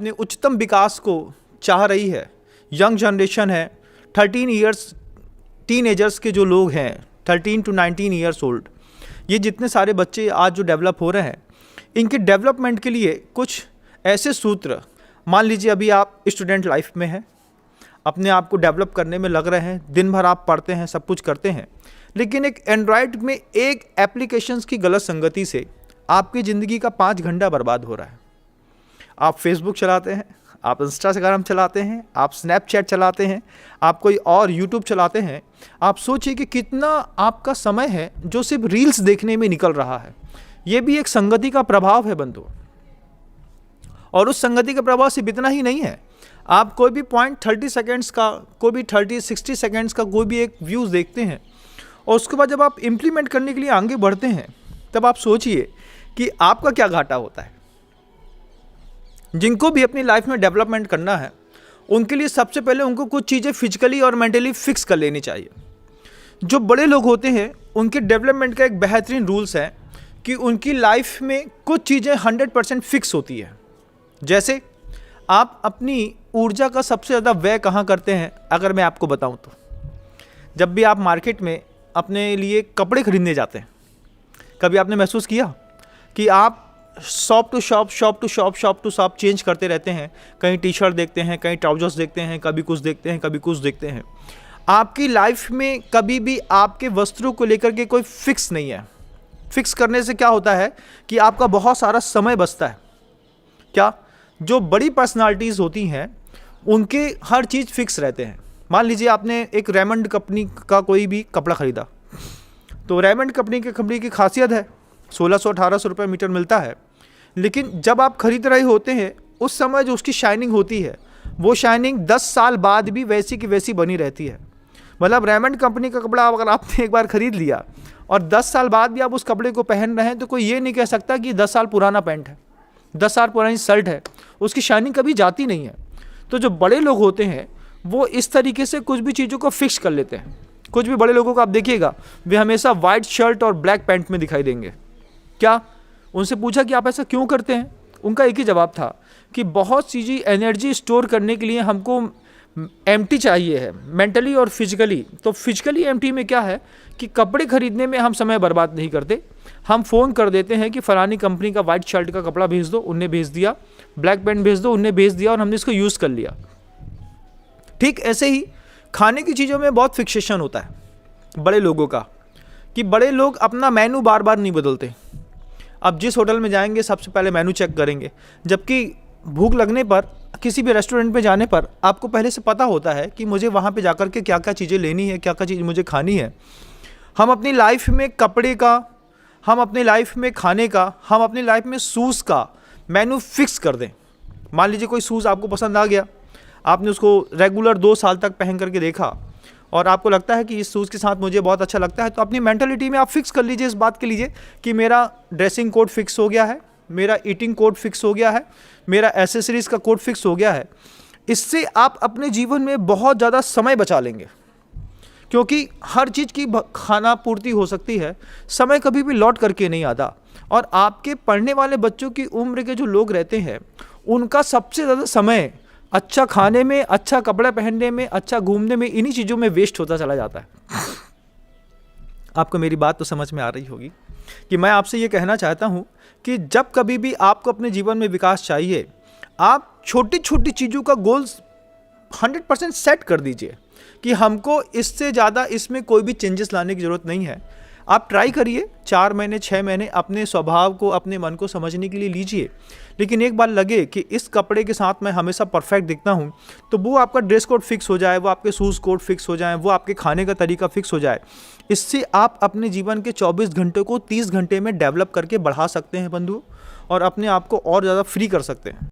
अपने उच्चतम विकास को चाह रही है, यंग जनरेशन है, 13 ईयर्स टीनेजर्स के जो लोग हैं 13 to 19 ईयर्स ओल्ड, ये जितने सारे बच्चे आज जो डेवलप हो रहे हैं, इनके डेवलपमेंट के लिए कुछ ऐसे सूत्र, मान लीजिए अभी आप स्टूडेंट लाइफ में हैं, अपने आप को डेवलप करने में लग रहे हैं, दिन भर आप पढ़ते हैं, सब कुछ करते हैं, लेकिन एक एंड्रॉयड में एक एप्लीकेशंस की गलत संगति से आपकी ज़िंदगी का 5 घंटा बर्बाद हो रहा है। आप फेसबुक चलाते हैं, आप इंस्टाग्राम चलाते हैं, आप स्नैपचैट चलाते हैं, आप कोई और यूट्यूब चलाते हैं। आप सोचिए कि कितना आपका समय है जो सिर्फ रील्स देखने में निकल रहा है। ये भी एक संगति का प्रभाव है बंधु, और उस संगति का प्रभाव सिर्फ इतना ही नहीं है। आप कोई भी पॉइंट 30 सेकेंड्स का, कोई भी 30-60 सेकेंड्स का कोई भी एक व्यूज़ देखते हैं, और उसके बाद जब आप इम्प्लीमेंट करने के लिए आगे बढ़ते हैं, तब आप सोचिए कि आपका क्या घाटा होता है। जिनको भी अपनी लाइफ में डेवलपमेंट करना है, उनके लिए सबसे पहले उनको कुछ चीज़ें फिजिकली और मेंटली फिक्स कर लेनी चाहिए। जो बड़े लोग होते हैं, उनके डेवलपमेंट का एक बेहतरीन रूल्स है कि उनकी लाइफ में कुछ चीज़ें 100% फिक्स होती है। जैसे आप अपनी ऊर्जा का सबसे ज़्यादा व्यय कहाँ करते हैं, अगर मैं आपको बताऊं तो जब भी आप मार्केट में अपने लिए कपड़े खरीदने जाते हैं, कभी आपने महसूस किया कि आप शॉप टू शॉप चेंज करते रहते हैं। कहीं टी शर्ट देखते हैं, कहीं ट्राउजर्स देखते हैं, कभी कुछ देखते हैं, कभी कुछ देखते हैं। आपकी लाइफ में कभी भी आपके वस्त्रों को लेकर के कोई फिक्स नहीं है। फिक्स करने से क्या होता है कि आपका बहुत सारा समय बचता है। क्या जो बड़ी पर्सनालिटीज़ होती हैं, उनके हर चीज़ फिक्स रहते हैं। मान लीजिए आपने एक रेमंड कंपनी का कोई भी कपड़ा ख़रीदा, तो रेमंड कंपनी के कपड़े की खासियत है 1600-1800 रुपये मीटर मिलता है, लेकिन जब आप खरीद रहे होते हैं उस समय जो उसकी शाइनिंग होती है, वो शाइनिंग 10 साल बाद भी वैसी की वैसी बनी रहती है। मतलब रेमंड कंपनी का कपड़ा अगर आपने एक बार ख़रीद लिया और 10 साल बाद भी आप उस कपड़े को पहन रहे हैं, तो कोई ये नहीं कह सकता कि 10 साल पुराना पैंट है, 10 साल पुरानी शर्ट है, उसकी शाइनिंग कभी जाती नहीं है। तो जो बड़े लोग होते हैं वो इस तरीके से कुछ भी चीज़ों को फिक्स कर लेते हैं। कुछ भी बड़े लोगों को आप देखिएगा, वे हमेशा वाइट शर्ट और ब्लैक पैंट में दिखाई देंगे। क्या उनसे पूछा कि आप ऐसा क्यों करते हैं? उनका एक ही जवाब था कि बहुत चीज़ें एनर्जी स्टोर करने के लिए हमको एम्प्टी चाहिए है, मेंटली और फिजिकली। तो फिजिकली एम्प्टी में क्या है कि कपड़े खरीदने में हम समय बर्बाद नहीं करते। हम फ़ोन कर देते हैं कि फ़लानी कंपनी का वाइट शर्ट का कपड़ा भेज दो, उनने भेज दिया, ब्लैक पैंट भेज दो, उनने भेज दिया, और हमने इसको यूज़ कर लिया। ठीक ऐसे ही खाने की चीज़ों में बहुत फिक्सेशन होता है बड़े लोगों का, कि बड़े लोग अपना मेनू बार बार नहीं बदलते। अब जिस होटल में जाएंगे सबसे पहले मेनू चेक करेंगे, जबकि भूख लगने पर किसी भी रेस्टोरेंट में जाने पर आपको पहले से पता होता है कि मुझे वहाँ पे जाकर के क्या क्या चीज़ें लेनी है, क्या क्या चीज़ मुझे खानी है। हम अपनी लाइफ में कपड़े का, हम अपनी लाइफ में खाने का, हम अपनी लाइफ में शूज़ का मेनू फिक्स कर दें। मान लीजिए कोई शूज़ आपको पसंद आ गया, आपने उसको रेगुलर 2 साल तक पहन करके देखा और आपको लगता है कि इस शूज़ के साथ मुझे बहुत अच्छा लगता है, तो अपनी मेंटलिटी में आप फिक्स कर लीजिए इस बात के लीजिए कि मेरा ड्रेसिंग कोड फिक्स हो गया है, मेरा ईटिंग कोड फिक्स हो गया है, मेरा एसेसरीज़ का कोड फिक्स हो गया है। इससे आप अपने जीवन में बहुत ज़्यादा समय बचा लेंगे, क्योंकि हर चीज़ की खाना पूर्ति हो सकती है, समय कभी भी लौट करके नहीं आता। और आपके पढ़ने वाले बच्चों की उम्र के जो लोग रहते हैं, उनका सबसे ज़्यादा समय अच्छा खाने में, अच्छा कपड़े पहनने में, अच्छा घूमने में, इन्हीं चीज़ों में वेस्ट होता चला जाता है। आपको मेरी बात तो समझ में आ रही होगी कि मैं आपसे ये कहना चाहता हूँ कि जब कभी भी आपको अपने जीवन में विकास चाहिए, आप छोटी छोटी चीज़ों का गोल्स 100% सेट कर दीजिए कि हमको इससे ज़्यादा इसमें कोई भी चेंजेस लाने की ज़रूरत नहीं है। आप ट्राई करिए, 4 महीने 6 महीने अपने स्वभाव को, अपने मन को समझने के लिए लीजिए, लेकिन एक बार लगे कि इस कपड़े के साथ मैं हमेशा परफेक्ट दिखता हूँ, तो वो आपका ड्रेस कोड फिक्स हो जाए, वो आपके शूज़ कोड फिक्स हो जाए, वो आपके खाने का तरीका फिक्स हो जाए। इससे आप अपने जीवन के 24 घंटे को 30 घंटे में डेवलप करके बढ़ा सकते हैं बंधु, और अपने आप को और ज़्यादा फ्री कर सकते हैं।